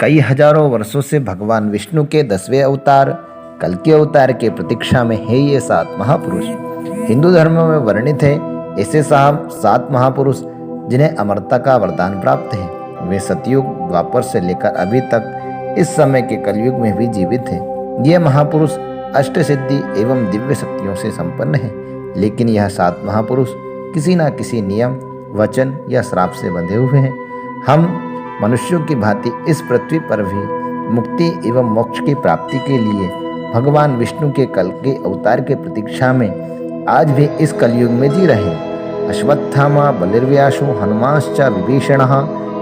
कई हजारों वर्षों से भगवान विष्णु के 10वें अवतार कल्कि अवतार के प्रतीक्षा में है ये 7 महापुरुष। हिंदू धर्म में वर्णित है ऐसे 7 महापुरुष जिन्हें अमरता का वरदान प्राप्त है। वे सतयुग द्वापर से लेकर अभी तक इस समय के कलयुग में भी जीवित हैं। ये महापुरुष अष्ट सिद्धि एवं दिव्य शक्तियों से संपन्न है, लेकिन यह 7 महापुरुष किसी न किसी नियम, वचन या श्राप से बंधे हुए हैं। हम मनुष्यों की भांति इस पृथ्वी पर भी मुक्ति एवं मोक्ष की प्राप्ति के लिए भगवान विष्णु के कल्कि अवतार के प्रतीक्षा में आज भी इस कलयुग में जी रहे हैं। अश्वत्थामा बलिर्व्यासो हनुमाश्च विभीषणः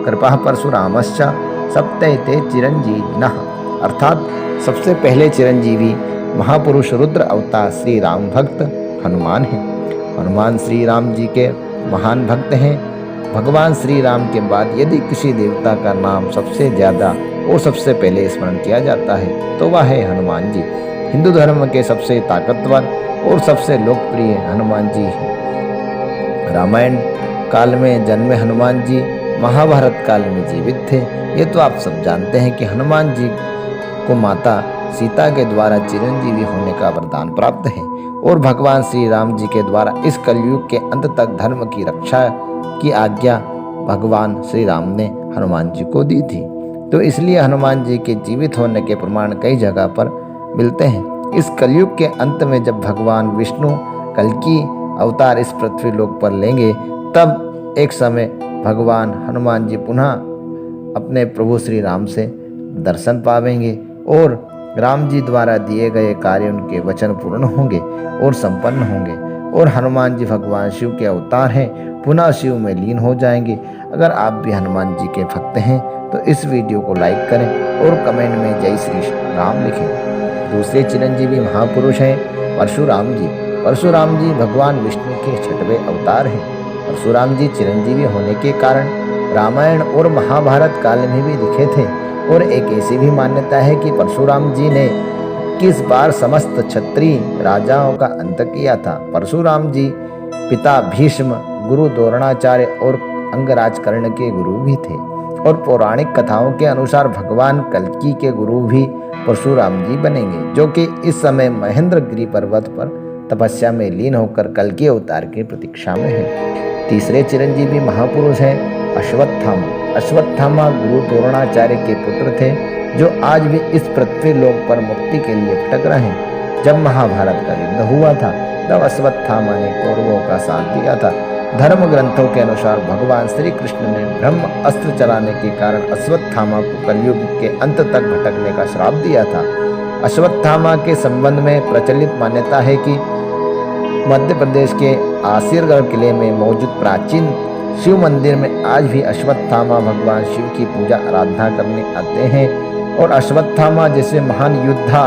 कृपा परशुरामश्च सप्तैते चिरंजीविनः। अर्थात सबसे पहले चिरंजीवी महापुरुष रुद्र अवतार श्री राम भक्त हनुमान हैं। हनुमान श्री राम जी के महान भक्त हैं। भगवान श्री राम के बाद यदि किसी देवता का नाम सबसे ज़्यादा और सबसे पहले स्मरण किया जाता है तो वह है हनुमान जी। हिंदू धर्म के सबसे ताकतवर और सबसे लोकप्रिय हनुमान जी हैं। रामायण काल में जन्मे हनुमान जी महाभारत काल में जीवित थे। ये तो आप सब जानते हैं कि हनुमान जी को माता सीता के द्वारा चिरंजीवी होने का वरदान प्राप्त है और भगवान श्री राम जी के द्वारा इस कलयुग के अंत तक धर्म की रक्षा की आज्ञा भगवान श्री राम ने हनुमान जी को दी थी। तो इसलिए हनुमान जी के जीवित होने के प्रमाण कई जगह पर मिलते हैं। इस कलयुग के अंत में जब भगवान विष्णु कल्कि अवतार इस पृथ्वी लोक पर लेंगे, तब एक समय भगवान हनुमान जी पुनः अपने प्रभु श्री राम से दर्शन पावेंगे और राम जी द्वारा दिए गए कार्य उनके वचन पूर्ण होंगे और संपन्न होंगे और हनुमान जी भगवान शिव के अवतार हैं, पुनः शिव में लीन हो जाएंगे। अगर आप भी हनुमान जी के भक्त हैं तो इस वीडियो को लाइक करें और कमेंट में जय श्री राम लिखें। दूसरे चिरंजीवी महापुरुष हैं परशुराम जी। परशुराम जी भगवान विष्णु के 6वें अवतार हैं। परशुराम जी चिरंजीवी होने के कारण रामायण और महाभारत काल में भी दिखे थे और एक ऐसी भी मान्यता है कि परशुराम जी ने 21 बार समस्त क्षत्रिय राजाओं का अंत किया था। परशुराम जी पिता भीष्म, गुरु द्रोणाचार्य और अंगराज कर्ण के गुरु भी थे और पौराणिक कथाओं के अनुसार भगवान कल्कि के गुरु भी परशुराम जी बनेंगे, जो कि इस समय महेंद्रगिरी पर्वत पर तपस्या में लीन होकर कल्कि अवतार की प्रतीक्षा में है। तीसरे चिरंजीवी महापुरुष हैं अश्वत्थामा। अश्वत्थामा गुरु द्रोणाचार्य के पुत्र थे, जो आज भी इस पृथ्वी लोक पर मुक्ति के लिए भटक रहे हैं। जब महाभारत का युद्ध हुआ था तब अश्वत्थामा ने कौरवों का साथ दिया था। धर्म ग्रंथों के अनुसार भगवान श्री कृष्ण ने ब्रह्म अस्त्र चलाने के कारण अश्वत्थामा को कलयुग के अंत तक भटकने का श्राप दिया था। अश्वत्थामा के संबंध में प्रचलित मान्यता है कि मध्य प्रदेश के आसिरगढ़ किले में मौजूद प्राचीन शिव मंदिर में आज भी अश्वत्थामा भगवान शिव की पूजा आराधना करने आते हैं और अश्वत्थामा जैसे महान योद्धा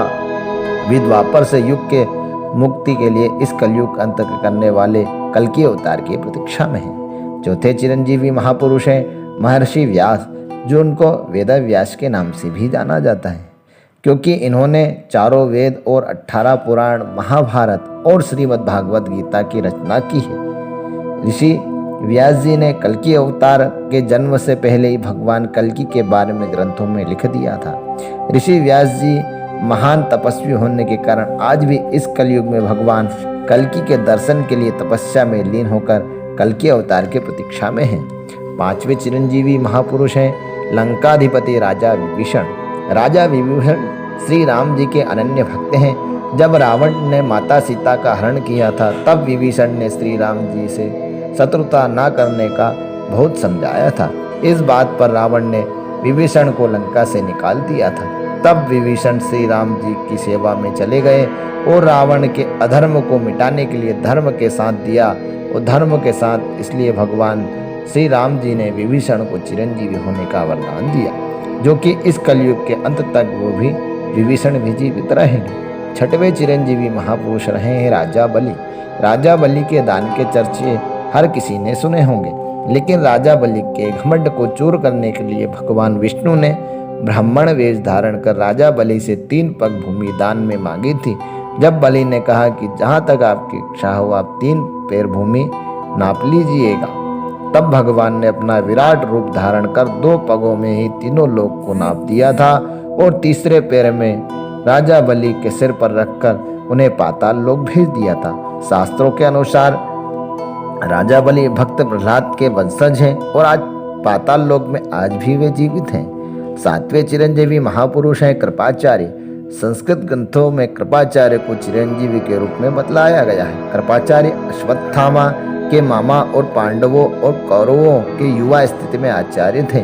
भी द्वापर से युग के मुक्ति के लिए इस कलयुग अंत करने वाले कल्कि अवतार की प्रतीक्षा में हैं। चौथे चिरंजीवी महापुरुष हैं महर्षि व्यास, जो उनको वेद व्यास के नाम से भी जाना जाता है, क्योंकि इन्होंने चारों वेद और 18 पुराण, महाभारत और श्रीमद् भागवत गीता की रचना की है। ऋषि व्यास जी ने कल्कि अवतार के जन्म से पहले ही भगवान कल्कि के बारे में ग्रंथों में लिख दिया था। ऋषि व्यास जी महान तपस्वी होने के कारण आज भी इस कलयुग में भगवान कल्कि के दर्शन के लिए तपस्या में लीन होकर कल्कि अवतार के प्रतीक्षा में हैं। पांचवें चिरंजीवी महापुरुष हैं लंकाधिपति राजा विभीषण। राजा विभीषण श्री राम जी के अनन्य भक्त हैं। जब रावण ने माता सीता का हरण किया था, तब विभीषण ने श्री राम जी से शत्रुता न करने का बहुत समझाया था। इस बात पर रावण ने विभीषण को लंका से निकाल दिया था। तब विभीषण श्री राम जी की सेवा में चले गए और रावण के अधर्म को मिटाने के लिए धर्म के साथ दिया और धर्म के साथ इसलिए भगवान श्री राम जी ने विभीषण को चिरंजीवी होने का वरदान दिया, जो कि इस कलयुग के अंत तक वो भी विभीषण भी जीवित रहेंगे। 6वें चिरंजीवी महापुरुष रहे हैं राजा बलि। राजा बलि के दान के चर्चे हर किसी ने सुने होंगे, लेकिन राजा बलि के घमंड को चूर करने के लिए भगवान विष्णु ने ब्राह्मण वेश धारण कर राजा बलि से 3 पग भूमि दान में मांगी थी। जब बलि ने कहा कि जहाँ तक आपकी इच्छा हो आप 3 पैर भूमि नाप लीजिएगा, तब भगवान ने अपना विराट रूप धारण कर 2 पगों में ही तीनों लोक को नाप दिया था और तीसरे पैर में राजा बलि के सिर पर रखकर उन्हें पाताल लोक भेज दिया था। शास्त्रों के अनुसार राजा बलि भक्त प्रहलाद के वंशज हैं और आज पाताल लोक में आज भी वे जीवित हैं। 7वें चिरंजीवी महापुरुष हैं कृपाचार्य। संस्कृत ग्रंथों में कृपाचार्य को चिरंजीवी के रूप में बतलाया गया है। कृपाचार्य अश्वत्थामा के मामा और पांडवों और कौरवों के युवा स्थिति में आचार्य थे।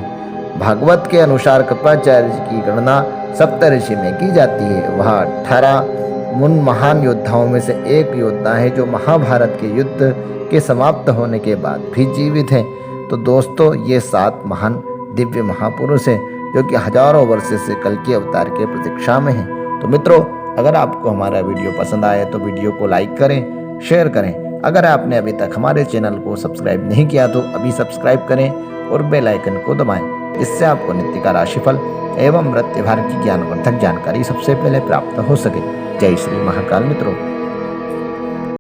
भागवत के अनुसार कृपाचार्य की गणना सप्तऋषि में की जाती है। वह 18 उन महान योद्धाओं में से एक योद्धा है जो महाभारत के युद्ध के समाप्त होने के बाद भी जीवित हैं। तो दोस्तों, ये 7 महान दिव्य महापुरुष हैं जो कि हजारों वर्ष से कल्कि अवतार के प्रतीक्षा में हैं। तो मित्रों, अगर आपको हमारा वीडियो पसंद आए तो वीडियो को लाइक करें, शेयर करें। अगर आपने अभी तक हमारे चैनल को सब्सक्राइब नहीं किया तो अभी सब्सक्राइब करें और बेल आइकन को दबाएं। इससे आपको नित्य का राशिफल एवं मृत्यु भार की ज्ञानवर्धक जानकारी सबसे पहले प्राप्त हो सके। जय श्री महाकाल मित्रों।